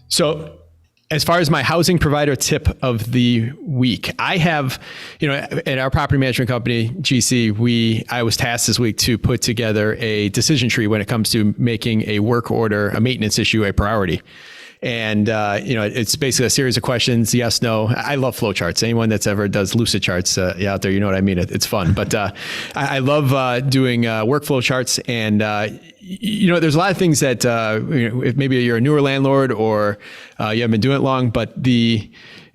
So as far as my housing provider tip of the week, I have, in our property management company, GC, I was tasked this week to put together a decision tree when it comes to making a work order, a maintenance issue, a priority. And, it's basically a series of questions. Yes, no. I love flow charts. Anyone that's ever does lucid charts out there, you know what I mean? It's fun. But I love doing workflow charts. And, there's a lot of things that if maybe you're a newer landlord or you haven't been doing it long, but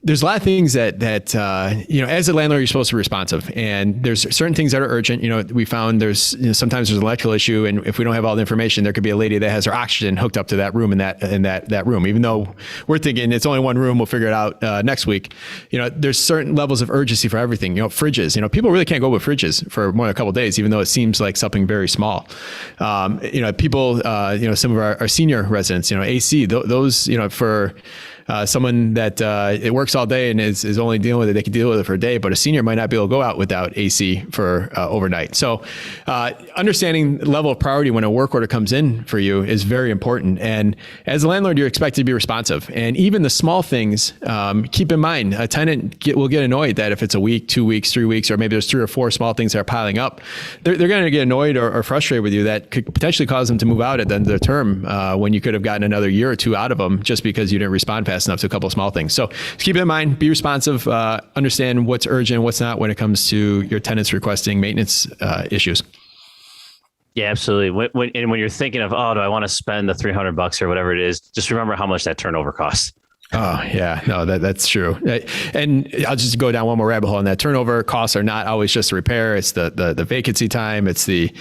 there's a lot of things that as a landlord, you're supposed to be responsive. And there's certain things that are urgent. We found sometimes there's an electrical issue. And if we don't have all the information, there could be a lady that has her oxygen hooked up to that room in that room. Even though we're thinking it's only one room, we'll figure it out next week. There's certain levels of urgency for everything. Fridges. People really can't go with fridges for more than a couple of days, even though it seems like something very small. People, some of our senior residents, AC, those, for someone that it works all day and is only dealing with it, they can deal with it for a day, but a senior might not be able to go out without AC for overnight. So understanding the level of priority when a work order comes in for you is very important. And as a landlord, you're expected to be responsive. And even the small things, keep in mind, a tenant will get annoyed that if it's a week, 2 weeks, 3 weeks, or maybe there's 3 or 4 small things that are piling up, they're going to get annoyed or frustrated with you. That could potentially cause them to move out at the end of their term when you could have gotten another year or 2 out of them just because you didn't respond fast enough to a couple of small things. So keep it in mind, be responsive, understand what's urgent, what's not when it comes to your tenants requesting maintenance issues. Yeah, absolutely. When you're thinking of, do I want to spend the $300 or whatever it is, just remember how much that turnover costs. Oh yeah, no, that's true. And I'll just go down one more rabbit hole on that. Turnover costs are not always just the repair. It's the vacancy time. It's the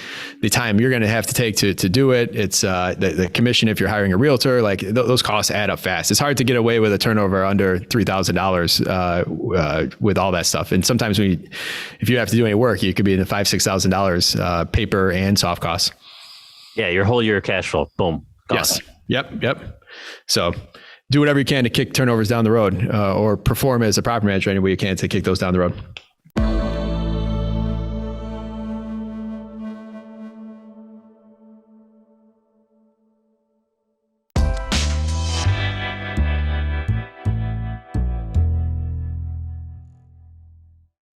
time you're going to have to take to do it. It's the commission if you're hiring a realtor. Like those costs add up fast. It's hard to get away with a turnover under $3,000 with all that stuff. And sometimes if you have to do any work, you could be in the $5,000-$6,000 paper and soft costs. Yeah, your whole year of cash flow, boom, gone. Yes. Yep. So do whatever you can to kick turnovers down the road or perform as a property manager any way you can to kick those down the road.